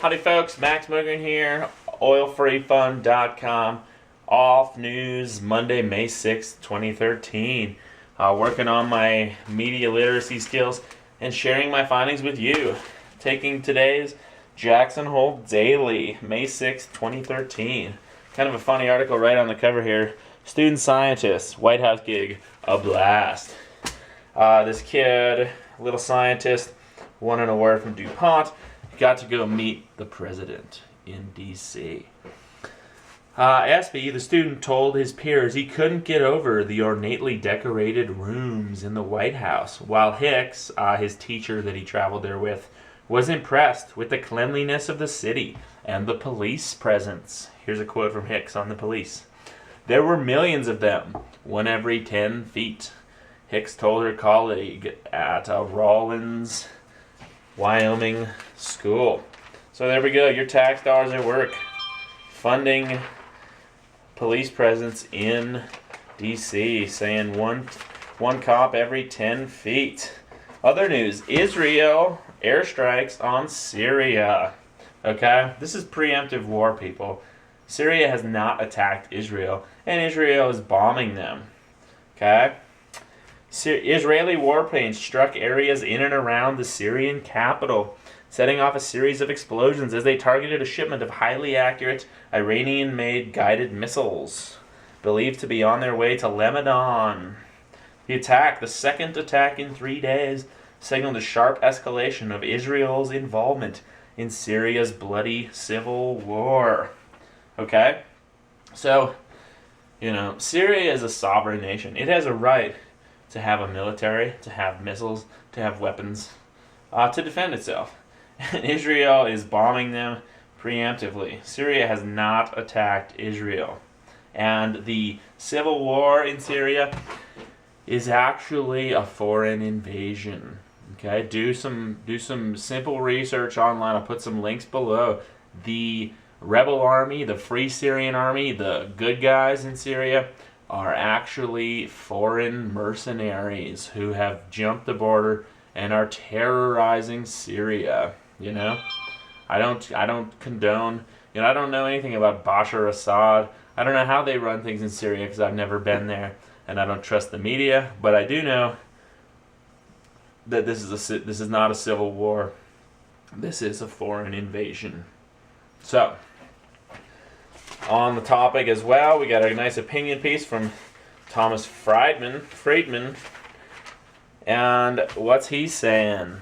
Howdy folks, Max Mogren here, oilfreefund.com. Off news, Monday, May 6th, 2013. Working on my media literacy skills and sharing my findings with you. Taking today's Jackson Hole Daily, May 6th, 2013. Kind of a funny article right on the cover here. Student scientist, White House gig, a blast. This kid, little scientist, won an award from DuPont. Got to go meet the president in D.C. SB, the student, told his peers he couldn't get over the ornately decorated rooms in the White House, while Hicks, his teacher that he traveled there with, was impressed with the cleanliness of the city and the police presence. Here's a quote from Hicks on the police. There were millions of them, one every 10 feet. Hicks told her colleague at Rawlins, Wyoming school. So there we go. Your tax dollars at work funding police presence in D.C. saying one cop every 10 feet. Other news, Israel airstrikes on Syria. Okay? This is preemptive war, people. Syria has not attacked Israel, and Israel is bombing them. Okay? Israeli warplanes struck areas in and around the Syrian capital, setting off a series of explosions as they targeted a shipment of highly accurate Iranian-made guided missiles, believed to be on their way to Lebanon. The attack, the second attack in 3 days, signaled a sharp escalation of Israel's involvement in Syria's bloody civil war. Okay? So, Syria is a sovereign nation. It has a right to have a military, to have missiles, to have weapons, to defend itself. And Israel is bombing them preemptively. Syria has not attacked Israel. And the civil war in Syria is actually a foreign invasion. Okay, do some simple research online. I'll put some links below. The rebel army, the Free Syrian Army, the good guys in Syria are actually foreign mercenaries who have jumped the border and are terrorizing Syria. I don't condone. I don't know anything about Bashar Assad. I don't know how they run things in Syria because I've never been there, and I don't trust the media. But I do know that this is not a civil war. This is a foreign invasion. So, on the topic as well, we got a nice opinion piece from Thomas Friedman. And what's he saying?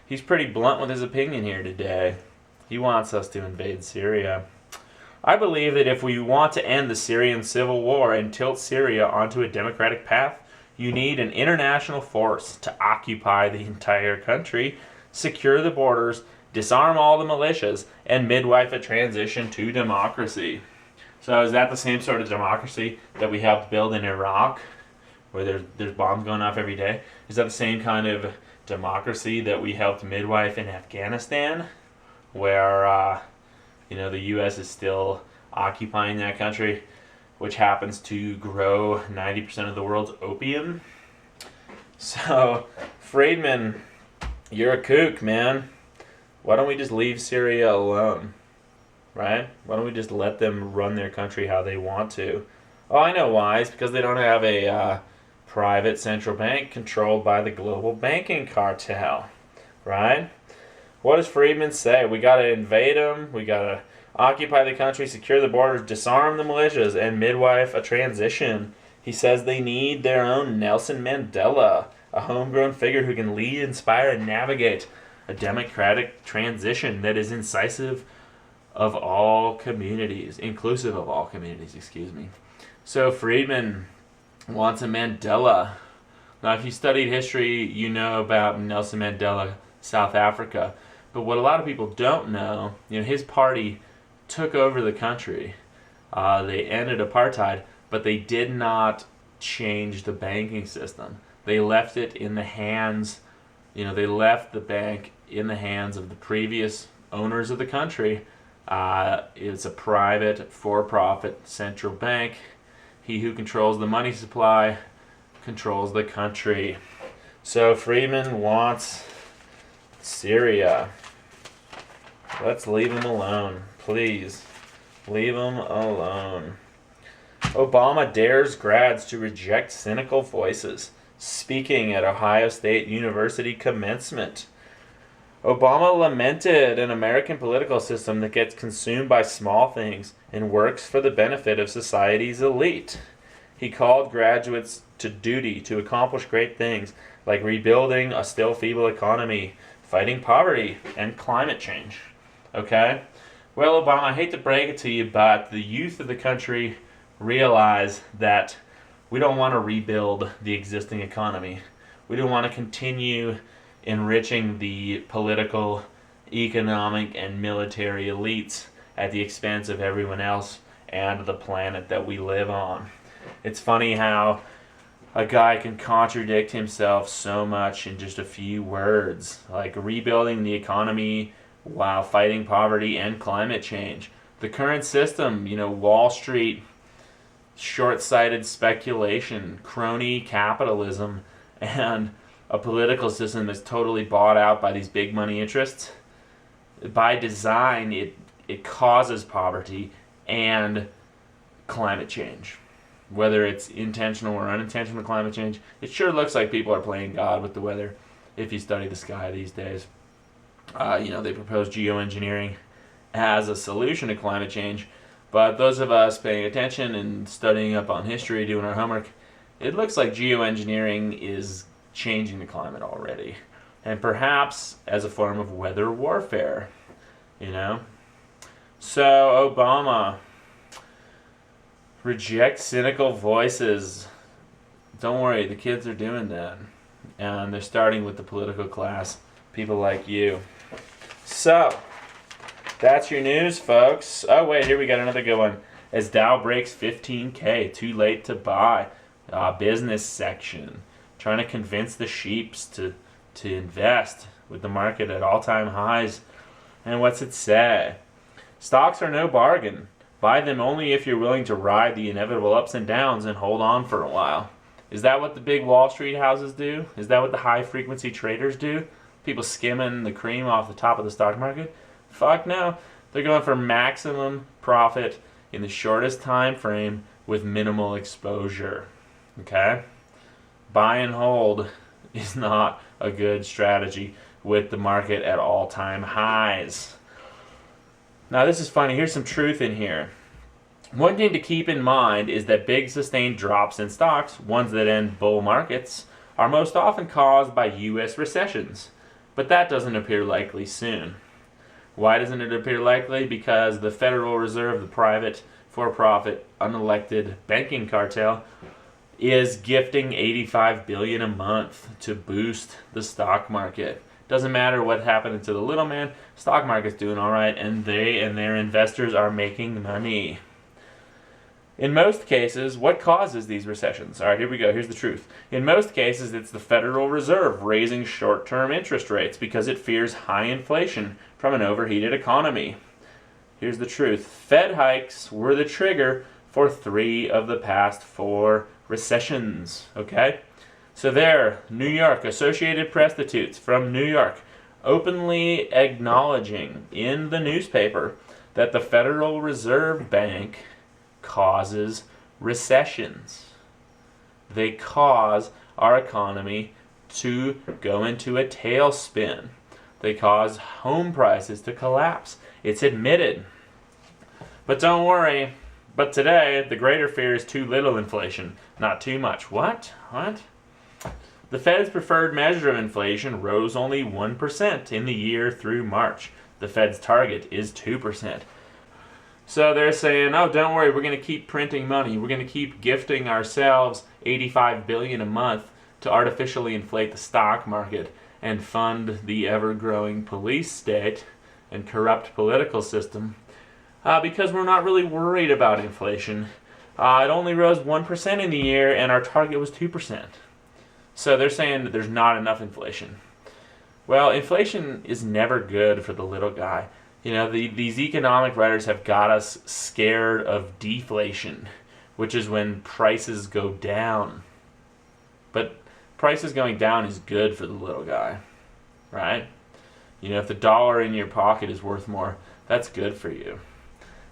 He's pretty blunt with his opinion here today. He wants us to invade Syria. I believe that if we want to end the Syrian civil war and tilt Syria onto a democratic path, you need an international force to occupy the entire country, secure the borders, disarm all the militias, and midwife a transition to democracy. So is that the same sort of democracy that we helped build in Iraq, where there's bombs going off every day? Is that the same kind of democracy that we helped midwife in Afghanistan, where the U.S. is still occupying that country, which happens to grow 90% of the world's opium? So, Friedman, you're a kook, man. Why don't we just leave Syria alone, right? Why don't we just let them run their country how they want to? Oh, I know why. It's because they don't have a private central bank controlled by the global banking cartel, right? What does Friedman say? We got to invade them. We got to occupy the country, secure the borders, disarm the militias, and midwife a transition. He says they need their own Nelson Mandela, a homegrown figure who can lead, inspire, and navigate a democratic transition that is inclusive of all communities, So Friedman wants a Mandela. Now, if you studied history, you know about Nelson Mandela, South Africa. But what a lot of people don't know, his party took over the country. They ended apartheid, but they did not change the banking system. They left it in the hands, they left the bank in the hands of the previous owners of the country. It's a private, for-profit central bank. He who controls the money supply controls the country. So Friedman wants Syria. Let's leave them alone. Please. Leave them alone. Obama dares grads to reject cynical voices. Speaking at Ohio State University commencement. Obama lamented an American political system that gets consumed by small things and works for the benefit of society's elite. He called graduates to duty to accomplish great things like rebuilding a still feeble economy, fighting poverty, and climate change. Okay? Well, Obama, I hate to break it to you, but the youth of the country realize that we don't want to rebuild the existing economy. We don't want to continue enriching the political, economic, and military elites at the expense of everyone else and the planet that we live on. It's funny how a guy can contradict himself so much in just a few words, like rebuilding the economy while fighting poverty and climate change. The current system, Wall Street, short-sighted speculation, crony capitalism, and a political system that's totally bought out by these big money interests. By design, it causes poverty and climate change. Whether it's intentional or unintentional climate change, it sure looks like people are playing God with the weather if you study the sky these days. They propose geoengineering as a solution to climate change, but those of us paying attention and studying up on history, doing our homework, it looks like geoengineering is changing the climate already, and perhaps as a form of weather warfare. So Obama, reject cynical voices. Don't worry, the kids are doing that, and they're starting with the political class, people like you. So that's your news, folks. Oh wait, here we got another good one. As Dow breaks 15K, too late to buy. Business section, trying to convince the sheeps to invest with the market at all-time highs. And what's it say? Stocks are no bargain. Buy them only if you're willing to ride the inevitable ups and downs and hold on for a while. Is that what the big Wall Street houses do? Is that what the high-frequency traders do? People skimming the cream off the top of the stock market? Fuck no. They're going for maximum profit in the shortest time frame with minimal exposure. Okay? Buy and hold is not a good strategy with the market at all-time highs. Now this is funny. Here's some truth in here. One thing to keep in mind is that big sustained drops in stocks, ones that end bull markets, are most often caused by U.S. recessions. But that doesn't appear likely soon. Why doesn't it appear likely? Because the Federal Reserve, the private, for-profit, unelected banking cartel, is gifting $85 billion a month to boost the stock market. Doesn't matter what happened to the little man, stock market's doing all right, and they and their investors are making money. In most cases, what causes these recessions? All right, here we go. Here's the truth. In most cases, it's the Federal Reserve raising short-term interest rates because it fears high inflation from an overheated economy. Here's the truth. Fed hikes were the trigger for 3 of the past 4 recessions. Okay? So there, New York, Associated Prostitutes from New York, openly acknowledging in the newspaper that the Federal Reserve Bank causes recessions. They cause our economy to go into a tailspin. They cause home prices to collapse. It's admitted. But don't worry. But today, the greater fear is too little inflation, not too much. What? The Fed's preferred measure of inflation rose only 1% in the year through March. The Fed's target is 2%. So they're saying, oh, don't worry, we're going to keep printing money. We're going to keep gifting ourselves $85 billion a month to artificially inflate the stock market and fund the ever-growing police state and corrupt political system because we're not really worried about inflation. It only rose 1% in the year, and our target was 2%. So they're saying that there's not enough inflation. Well, inflation is never good for the little guy. These economic writers have got us scared of deflation, which is when prices go down. But prices going down is good for the little guy, right? You know, if the dollar in your pocket is worth more, that's good for you.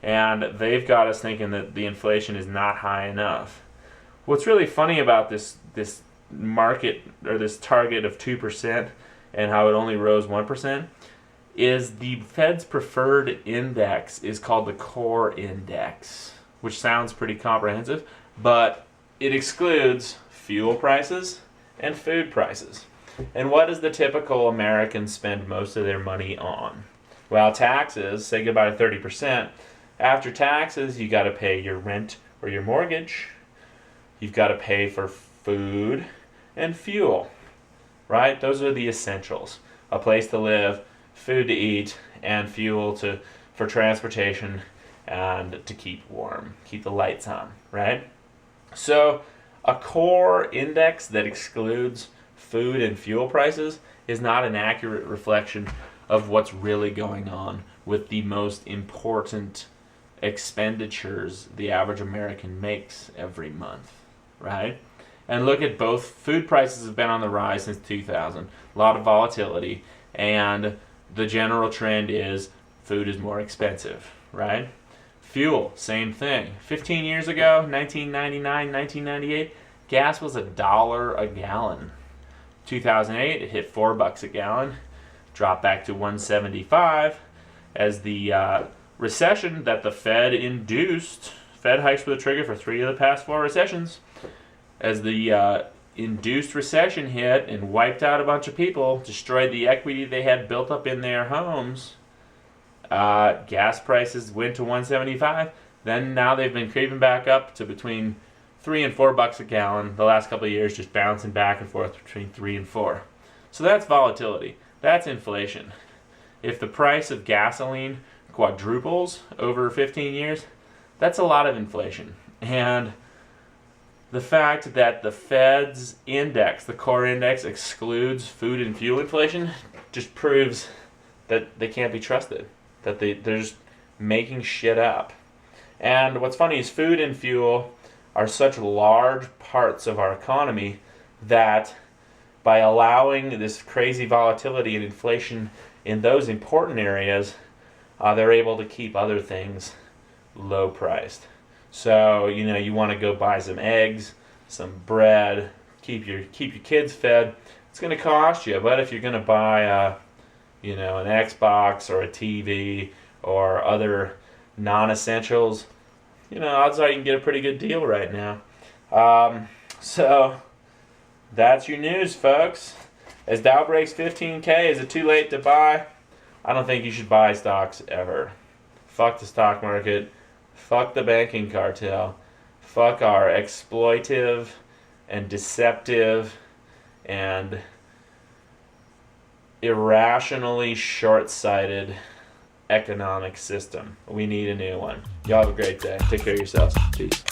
And they've got us thinking that the inflation is not high enough. What's really funny about this market, or this target of 2%, and how it only rose 1%, is the Fed's preferred index is called the core index, which sounds pretty comprehensive, but it excludes fuel prices and food prices. And what does the typical American spend most of their money on? Well, taxes. Say goodbye to 30%. After taxes, you got to pay your rent or your mortgage. You've got to pay for food and fuel, right? Those are the essentials. A place to live, food to eat, and fuel for transportation and to keep warm, keep the lights on, right? So a core index that excludes food and fuel prices is not an accurate reflection of what's really going on with the most important expenditures the average American makes every month, right? And look at both. Food prices have been on the rise since 2000. A lot of volatility, and the general trend is food is more expensive, right? Fuel, same thing. 15 years ago, 1999, 1998, gas was $1 a gallon. 2008, it hit $4 a gallon, dropped back to $1.75 as the recession that the Fed induced. Fed hikes were the trigger for 3 of the past 4 recessions. As the induced recession hit and wiped out a bunch of people, destroyed the equity they had built up in their homes, gas prices went to $1.75. Then now they've been creeping back up to between $3 and $4 a gallon the last couple of years, just bouncing back and forth between 3 and 4. So that's volatility. That's inflation. If the price of gasoline quadruples over 15 years, that's a lot of inflation. And the fact that the Fed's index, the core index, excludes food and fuel inflation just proves that they can't be trusted, that they're just making shit up. And what's funny is food and fuel are such large parts of our economy that by allowing this crazy volatility and inflation in those important areas, they're able to keep other things low priced. So, you know, you want to go buy some eggs, some bread, keep your kids fed. It's going to cost you, but if you're going to buy an Xbox or a TV or other non-essentials, odds are you can get a pretty good deal right now. So that's your news, folks. As Dow breaks 15K, is it too late to buy? I don't think you should buy stocks ever. Fuck the stock market. Fuck the banking cartel. Fuck our exploitive and deceptive and irrationally short-sighted economic system. We need a new one. Y'all have a great day. Take care of yourselves. Peace.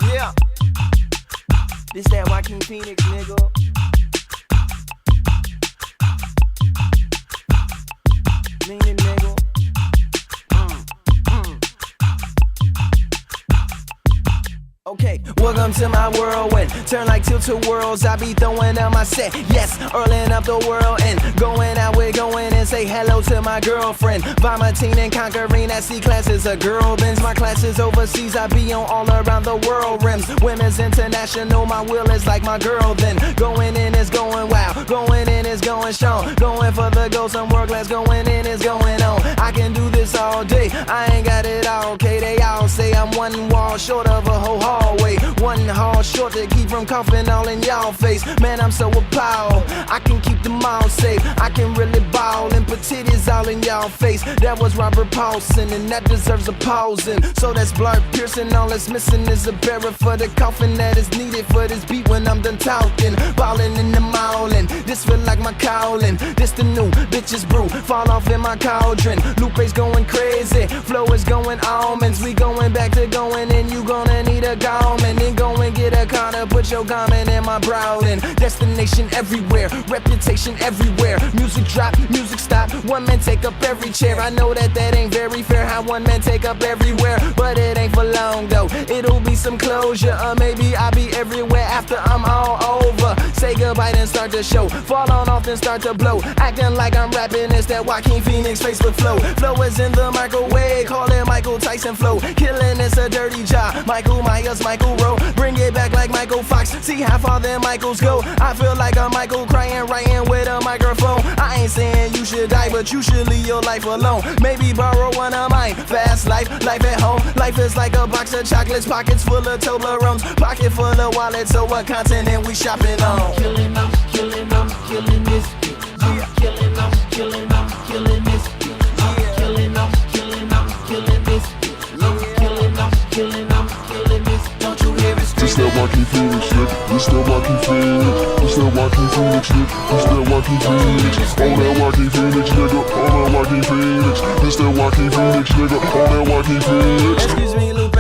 Yeah. This that Joaquin Phoenix, nigga. Meaning, nigga. Okay, welcome to my whirlwind. Turn like tilted worlds, I be throwing out my set. Yes, earling up the world and going out, we're going and say hello to my girlfriend. Vomiting and conquering at C classes, a girl bends. My classes overseas, I be on all around the world rims. Women's international, my will is like my girl then. Going in is going wow, going in is going strong. Going for the gold, some work class, going in is going on. I can do this all day, I ain't got it all, okay? They all say I'm one wall short of a whole hallway. One hall short to keep from coughing all in y'all face. Man, I'm so appalled, I can keep them all safe. I can really ball and put titties all in y'all face. That was Robert Paulson and that deserves a pausing. So that's Blart Pearson, all that's missing is a barrel for the coffin that is needed for this beat when I'm done talking. Ballin' in the mall and this feel like my calling. This the new bitches brew, fall off in my cauldron. Lupe's going crazy, flow is going almonds. We going back to going and you gonna need a garment. Then go and get a corner, put your garment in my browden. Destination everywhere, reputation everywhere. Music drop, music stop, one man take up every chair. I know that ain't very fair, how one man take up everywhere. But it ain't for long though, it'll be some closure. Or maybe I'll be everywhere after I'm all over. Say goodbye then start the show, fall on off then start to blow. Acting like I'm rapping, it's that Joaquin Phoenix Facebook flow. Flow is in the microwave, call it Michael Tyson flow. Killing is a dirty job, Michael Myers, Michael Rowe. Bring it back like Michael Fox, see how far them Michaels go. I feel like a Michael crying, writing with a microphone. I ain't saying you should die, but you should leave your life alone. Maybe borrow one of mine. Fast life, life at home. Life is like a box of chocolates, pockets full of Toblerones, pocket full of wallets. So what continent we shopping on? I'm killing this beat. I'm killing this beat. I'm killing this beat. I'm killing this. Don't you hear it scream? This that Joaquin Phoenix, nigga. This that Joaquin Phoenix. This that Joaquin Phoenix, nigga. This that Joaquin Phoenix. On that Joaquin Phoenix, nigga. On that Joaquin Phoenix. This that Joaquin Phoenix, nigga. On that Joaquin Phoenix. Excuse me, Lupe.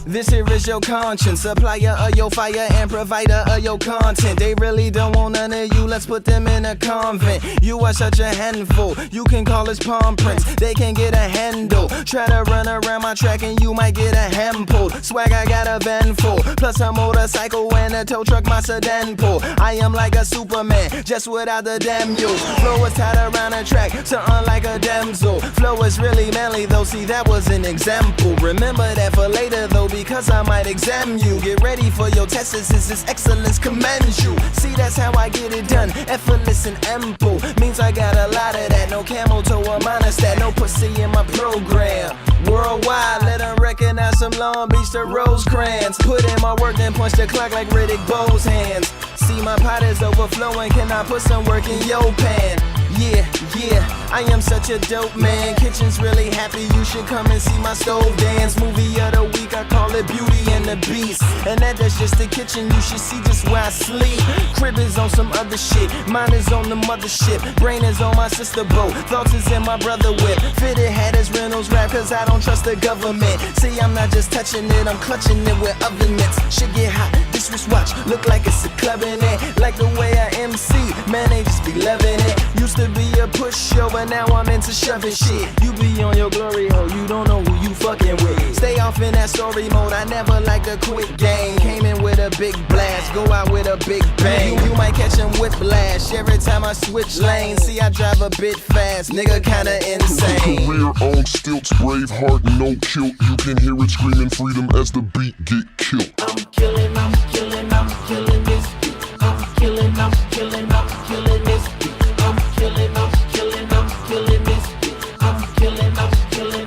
This here is your conscience, supplier of your fire and provider of your content. They really don't want none of you, let's put them in a convent. You are such a handful, you can call us palm prints. They can get a handle, try to run around my track and you might get a hand pulled. Swag, I got a van full, plus a motorcycle and a tow truck, my sedan pull. I am like a Superman, just without the damn mules. Flow is tied around a track, something like a damsel. Flow is really manly though, see that was an example. Remember that for later though, because I might examine you. Get ready for your tests, this excellence commands you. See, that's how I get it done, effortless and ample. Means I got a lot of that, no camel toe or monostat, no pussy in my program. Worldwide, let them recognize some Long Beach to Rosecrans. Put in my work, then punch the clock like Riddick Bowe's hands. See, my pot is overflowing, can I put some work in your pan? Yeah, I am such a dope man. Kitchen's really happy, you should come and see my stove dance. Movie of the week, I call it Beauty and the Beast. And that's just the kitchen, you should see just where I sleep. Crib is on some other shit, mine is on the mothership. Brain is on my sister boat, thoughts is in my brother whip. Fitted hat is Reynolds rap, cause I don't trust the government. See, I'm not just touching it, I'm clutching it with oven mitts. Shit get hot, this wristwatch, look like it's a club in it. Like the way I MC, man, they just be loving it. Used to be a pushover, now I'm into shoving shit. You be on your glory hole, you don't know who you fucking with. Stay off in that story mode, I never liked a quick game. Came in with a big blast, go out with a big bang. You might catch him whiplash every time I switch lanes. See, I drive a bit fast, nigga kinda insane. Career on stilts, brave heart, no kilt. You can hear it screaming freedom as the beat get killed. I'm killing this beat. I'm killing this beat. I'm killing this beat.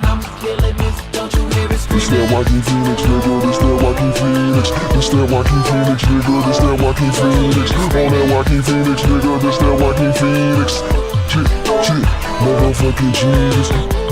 I'm killing this. Don't you hear it scream? This that Joaquin Phoenix, nigga. This that Joaquin Phoenix. This that Joaquin Phoenix, nigga. This that Joaquin Phoenix. On that Joaquin Phoenix, nigga. This that Joaquin Phoenix. Motherfucking Jesus.